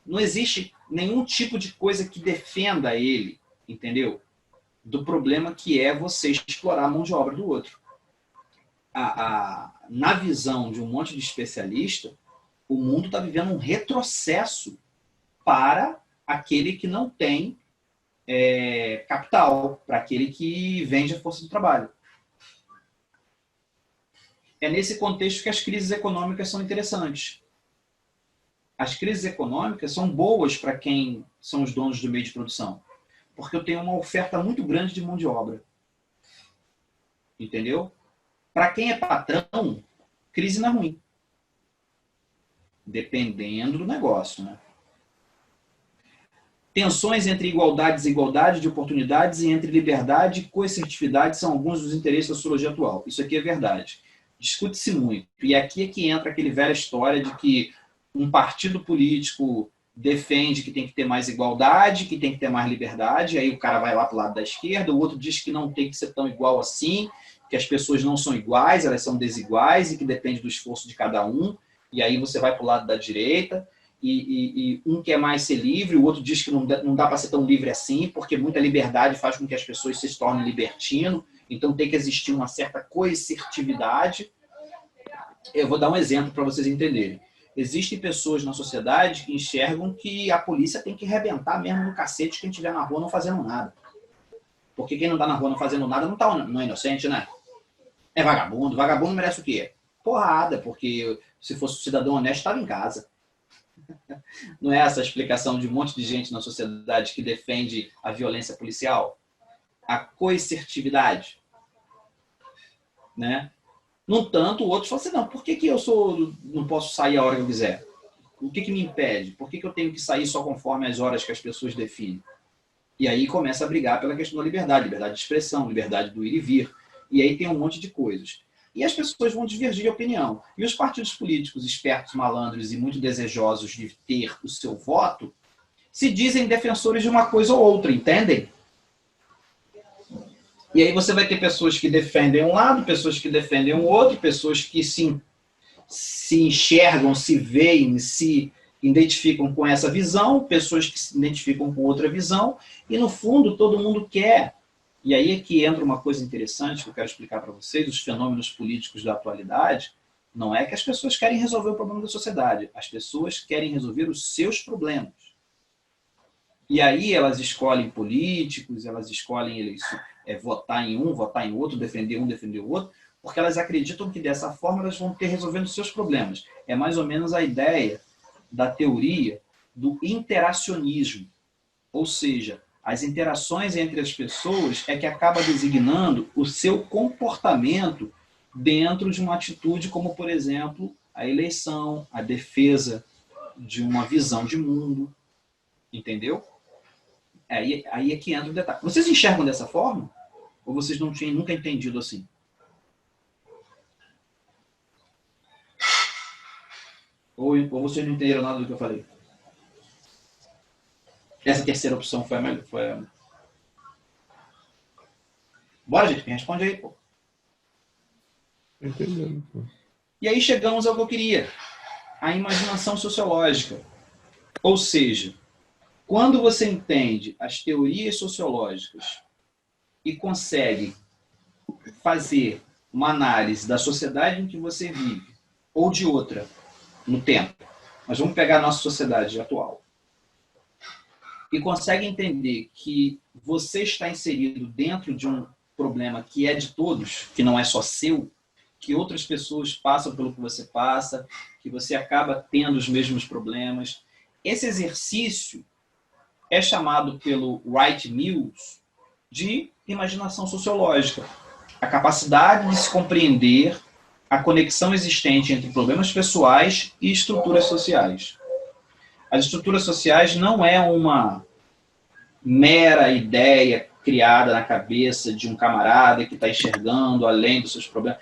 Não existe nenhum tipo de coisa que defenda ele, entendeu? Do problema que é você explorar a mão de obra do outro. Na visão de um monte de especialista, o mundo está vivendo um retrocesso para aquele que não tem capital, para aquele que vende a força do trabalho. É nesse contexto que as crises econômicas são interessantes. As crises econômicas são boas para quem são os donos do meio de produção, porque eu tenho uma oferta muito grande de mão de obra. Entendeu? Para quem é patrão, crise não é ruim. Dependendo do negócio, né? Tensões entre igualdade e desigualdade de oportunidades e entre liberdade e coercitividade são alguns dos interesses da sociologia atual. Isso aqui é verdade. Discute-se muito. E aqui é que entra aquele velha história de que um partido político defende que tem que ter mais igualdade, que tem que ter mais liberdade, aí o cara vai lá para o lado da esquerda, o outro diz que não tem que ser tão igual assim, que as pessoas não são iguais, elas são desiguais e que depende do esforço de cada um, e aí você vai para o lado da direita, e um quer mais ser livre, o outro diz que não dá para ser tão livre assim, porque muita liberdade faz com que as pessoas se tornem libertino, então tem que existir uma certa coercitividade. Eu vou dar um exemplo para vocês entenderem. Existem pessoas na sociedade que enxergam que a polícia tem que arrebentar mesmo no cacete quem estiver na rua não fazendo nada. Porque quem não tá na rua não fazendo nada não é inocente, né? É vagabundo. Vagabundo merece o quê? Porrada, porque se fosse um cidadão honesto, estava em casa. Não é essa a explicação de um monte de gente na sociedade que defende a violência policial? A coercitividade, né? No entanto, outros falam assim, não, por que eu não posso sair a hora que eu quiser? O que me impede? Por que eu tenho que sair só conforme as horas que as pessoas definem? E aí começa a brigar pela questão da liberdade de expressão, liberdade do ir e vir. E aí tem um monte de coisas. E as pessoas vão divergir de opinião. E os partidos políticos espertos, malandros e muito desejosos de ter o seu voto se dizem defensores de uma coisa ou outra, entendem? E aí você vai ter pessoas que defendem um lado, pessoas que defendem o outro, pessoas que se enxergam, se veem, se identificam com essa visão, pessoas que se identificam com outra visão, e no fundo todo mundo quer. E aí é que entra uma coisa interessante que eu quero explicar para vocês, os fenômenos políticos da atualidade, não é que as pessoas querem resolver o problema da sociedade, as pessoas querem resolver os seus problemas. E aí elas escolhem políticos, elas escolhem votar em um, votar em outro, defender um, defender o outro, porque elas acreditam que dessa forma elas vão ter resolvendo os seus problemas. É mais ou menos a ideia da teoria do interacionismo. Ou seja, as interações entre as pessoas é que acaba designando o seu comportamento dentro de uma atitude como, por exemplo, a eleição, a defesa de uma visão de mundo. Entendeu? Aí é que entra o detalhe. Vocês enxergam dessa forma? Ou vocês não tinham nunca entendido assim? Ou vocês não entenderam nada do que eu falei? Essa terceira opção foi a melhor. Bora, gente, me responde aí, pô. Entendendo, pô. E aí chegamos ao que eu queria. A imaginação sociológica. Ou seja, quando você entende as teorias sociológicas e consegue fazer uma análise da sociedade em que você vive, ou de outra, no tempo, mas vamos pegar a nossa sociedade atual, e consegue entender que você está inserido dentro de um problema que é de todos, que não é só seu, que outras pessoas passam pelo que você passa, que você acaba tendo os mesmos problemas. Esse exercício é chamado pelo Wright Mills de imaginação sociológica. A capacidade de se compreender a conexão existente entre problemas pessoais e estruturas sociais. As estruturas sociais não é uma mera ideia criada na cabeça de um camarada que está enxergando além dos seus problemas,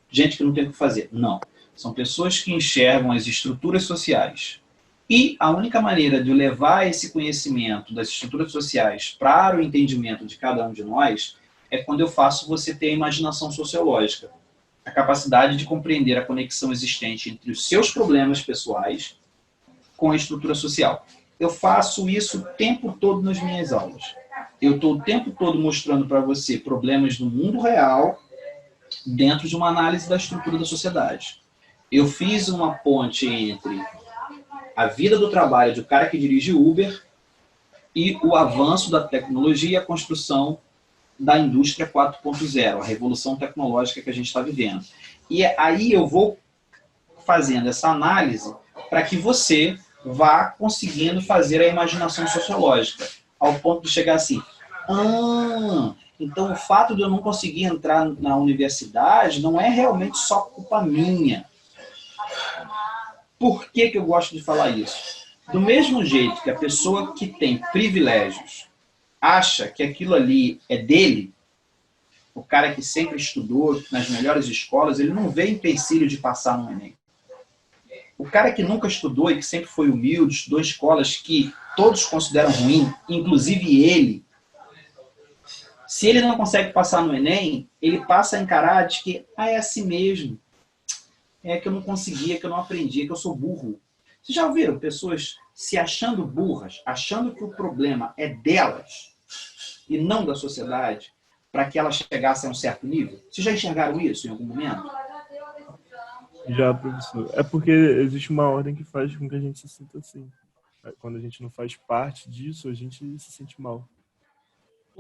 gente que não tem o que fazer. Não. São pessoas que enxergam as estruturas sociais. E a única maneira de levar esse conhecimento das estruturas sociais para o entendimento de cada um de nós é quando eu faço você ter a imaginação sociológica. A capacidade de compreender a conexão existente entre os seus problemas pessoais com a estrutura social. Eu faço isso o tempo todo nas minhas aulas. Eu estou o tempo todo mostrando para você problemas do mundo real dentro de uma análise da estrutura da sociedade. Eu fiz uma ponte entre a vida do trabalho de um cara que dirige Uber e o avanço da tecnologia e a construção da indústria 4.0, a revolução tecnológica que a gente está vivendo. E aí eu vou fazendo essa análise para que você vá conseguindo fazer a imaginação sociológica, ao ponto de chegar assim, então o fato de eu não conseguir entrar na universidade não é realmente só culpa minha. Por que eu gosto de falar isso? Do mesmo jeito que a pessoa que tem privilégios acha que aquilo ali é dele, o cara que sempre estudou nas melhores escolas, ele não vê empecilho de passar no Enem. O cara que nunca estudou e que sempre foi humilde, estudou em escolas que todos consideram ruim, inclusive ele, se ele não consegue passar no Enem, ele passa a encarar de que é assim mesmo. É que eu não consegui, é que eu não aprendi, é que eu sou burro. Vocês já ouviram pessoas se achando burras, achando que o problema é delas e não da sociedade, para que elas chegassem a um certo nível? Vocês já enxergaram isso em algum momento? Já, professor. É porque existe uma ordem que faz com que a gente se sinta assim. Quando a gente não faz parte disso, a gente se sente mal.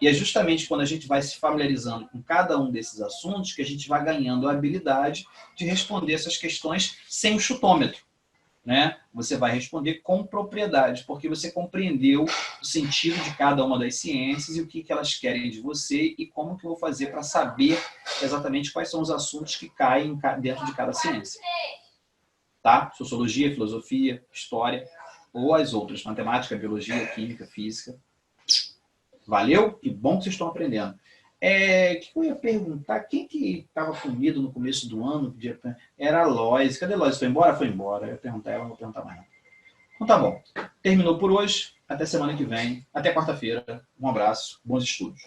E é justamente quando a gente vai se familiarizando com cada um desses assuntos que a gente vai ganhando a habilidade de responder essas questões sem o chutômetro, né? Você vai responder com propriedade, porque você compreendeu o sentido de cada uma das ciências e o que elas querem de você e como que eu vou fazer para saber exatamente quais são os assuntos que caem dentro de cada ciência. Tá? Sociologia, filosofia, história ou as outras, matemática, biologia, química, física. Valeu? Que bom que vocês estão aprendendo. O que eu ia perguntar? Quem que estava comigo no começo do ano? Era a Lois. Cadê a Lois? Foi embora? Foi embora. Eu ia perguntar ela, não vou perguntar mais nada. Então tá bom. Terminou por hoje. Até semana que vem. Até quarta-feira. Um abraço. Bons estudos.